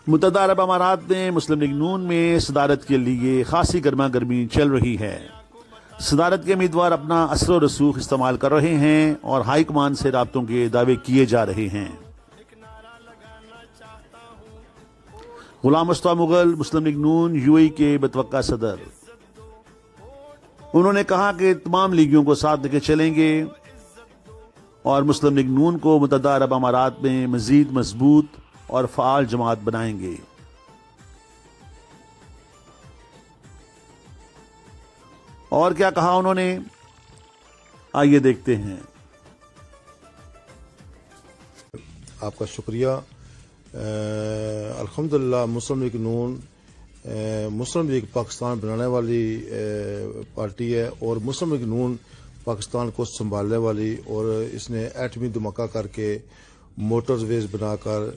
متحدہ عرب امارات میں مسلم لیگ نون میں صدارت کے لیے خاصی گرما گرمی چل رہی ہے۔ صدارت کے امیدوار اپنا اثر و رسوخ استعمال کر رہے ہیں اور ہائی کمان سے رابطوں کے دعوے کیے جا رہے ہیں۔ غلام مصطفیٰ مغل مسلم لیگ نون یو اے ای کے متوقع صدر، انہوں نے کہا کہ تمام لیگیوں کو ساتھ لے کے چلیں گے اور مسلم لیگ نون کو متحدہ عرب امارات میں مزید مضبوط اور فعال جماعت بنائیں گے۔ اور کیا کہا انہوں نے، آئیے دیکھتے ہیں۔ آپ کا شکریہ۔ الحمدللہ مسلم لیگ نون مسلم لیگ پاکستان بنانے والی پارٹی ہے اور مسلم لیگ نون پاکستان کو سنبھالنے والی، اور اس نے ایٹمی دھماکہ کر کے موٹر ویز بنا کر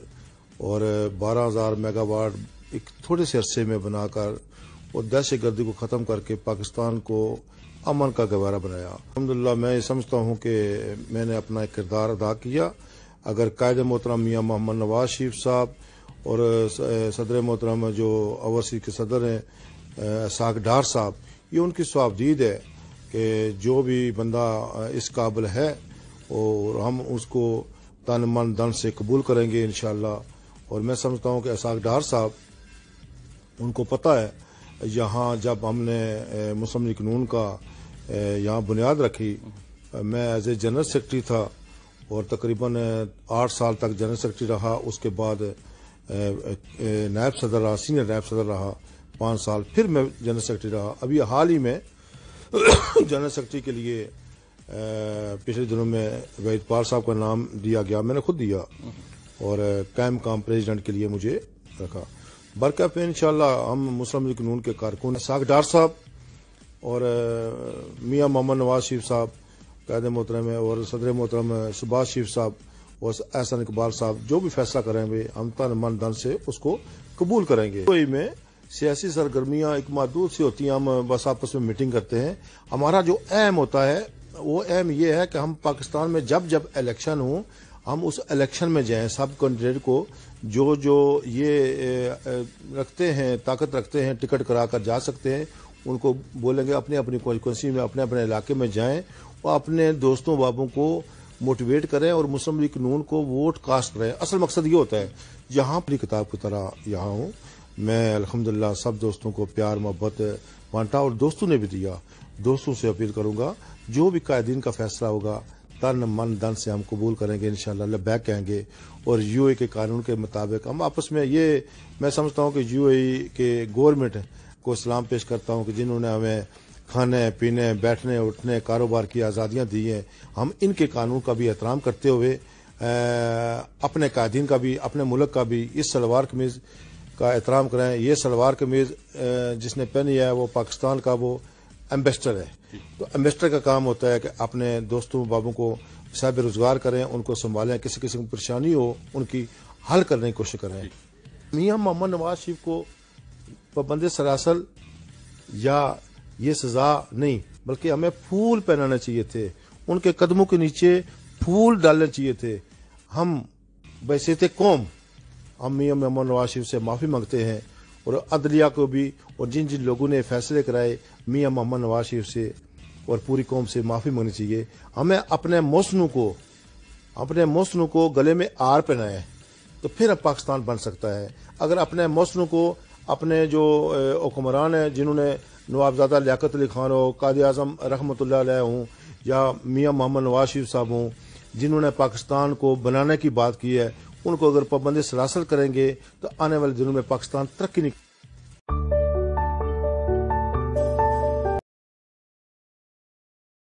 اور 12,000 میگا واٹ ایک تھوڑے سے عرصے میں بنا کر اور دہشت گردی کو ختم کر کے پاکستان کو امن کا گہوارہ بنایا۔ الحمدللہ میں یہ سمجھتا ہوں کہ میں نے اپنا ایک کردار ادا کیا۔ اگر قائد محترم میاں محمد نواز شریف صاحب اور صدر محترم جو اوورسیز کے صدر ہیں اسحاق ڈار صاحب، یہ ان کی صوابدید ہے کہ جو بھی بندہ اس قابل ہے اور ہم اس کو تن من دن سے قبول کریں گے انشاءاللہ۔ اور میں سمجھتا ہوں کہ اسحاق ڈار صاحب، ان کو پتہ ہے یہاں جب ہم نے مسلم لیگ نون کا یہاں بنیاد رکھی، میں ایز اے جنرل سیکرٹری تھا اور تقریباً 8 سال تک جنرل سیکرٹری رہا۔ اس کے بعد نائب صدر رہا، سینئر نائب صدر رہا 5 سال، پھر میں جنرل سیکرٹری رہا۔ ابھی حال ہی میں جنرل سیکرٹری کے لیے پچھلے دنوں میں وحید پال صاحب کا نام دیا گیا، میں نے خود دیا، اور قائم مقام پریزیڈنٹ کے لیے مجھے رکھا۔ برکہ پہ انشاءاللہ ہم مسلم لیگ نون کے کارکن اسحاق ڈار صاحب اور میاں محمد نواز شریف صاحب قائد محترم ہے، اور صدر محترم شہباز شریف صاحب اور احسن اقبال صاحب جو بھی فیصلہ کریں گے ہم تن من دن سے اس کو قبول کریں گے۔ کوئی میں سیاسی سرگرمیاں ایک محدود سی ہوتی ہیں، ہم بس آپس میں میٹنگ کرتے ہیں۔ ہمارا جو اہم ہوتا ہے وہ اہم یہ ہے کہ ہم پاکستان میں جب الیکشن ہوں ہم اس الیکشن میں جائیں، سب کینڈیڈیٹ کو جو یہ رکھتے ہیں، طاقت رکھتے ہیں، ٹکٹ کرا کر جا سکتے ہیں، ان کو بولیں گے اپنی اپنی کانسٹیٹوئنسی میں اپنے اپنے علاقے میں جائیں اور اپنے دوستوں بابوں کو موٹیویٹ کریں اور مسلم لیگ نون کو ووٹ کاسٹ کریں۔ اصل مقصد یہ ہوتا ہے یہاں اپنی کتاب کی طرح یہاں ہوں۔ میں الحمدللہ سب دوستوں کو پیار محبت بانٹا اور دوستوں نے بھی دیا۔ دوستوں سے اپیل کروں گا جو بھی قائدین کا فیصلہ ہوگا تن من دن سے ہم قبول کریں گے انشاءاللہ، لبیک کہیں گے، اور یو اے کے قانون کے مطابق ہم آپس میں یہ میں سمجھتا ہوں کہ یو اے کے گورنمنٹ کو سلام پیش کرتا ہوں کہ جنہوں نے ہمیں کھانے پینے بیٹھنے اٹھنے کاروبار کی آزادیاں دی ہیں، ہم ان کے قانون کا بھی احترام کرتے ہوئے اپنے قائدین کا بھی اپنے ملک کا بھی اس سلوار قمیض کا احترام کریں۔ یہ سلوار قمیض جس نے پہنی ہے وہ پاکستان کا وہ ایمبیسڈر ہے، تو ایمبیسڈر کا کام ہوتا ہے کہ اپنے دوستوں بابوں کو صاحب روزگار کریں، ان کو سنبھالیں، کسی قسم کی پریشانی ہو ان کی حل کرنے کی کوشش کریں۔ میاں محمد نواز شریف کو پابند سراسل یا یہ سزا نہیں بلکہ ہمیں پھول پہنانے چاہیے تھے، ان کے قدموں کے نیچے پھول ڈالنے چاہیے تھے۔ ہم بحیثیت قوم ہم میاں محمد نواز شریف سے معافی مانگتے ہیں، اور عدلیہ کو بھی، اور جن لوگوں نے فیصلے کرائے میاں محمد نواز شریف سے اور پوری قوم سے معافی مانگنی چاہیے۔ ہمیں اپنے محسنوں کو گلے میں آر پہنائے تو پھر اب پاکستان بن سکتا ہے۔ اگر اپنے محسنوں کو اپنے جو حکمران ہیں جنہوں نے نوابزادہ لیاقت علی خان ہو، قائد اعظم رحمۃ اللہ علیہ ہوں، یا میاں محمد نواز شریف صاحب ہوں جنہوں نے پاکستان کو بنانے کی بات کی ہے، ان کو اگر پابند سراسل کریں گے تو آنے والے دنوں میں پاکستان ترقی نہیں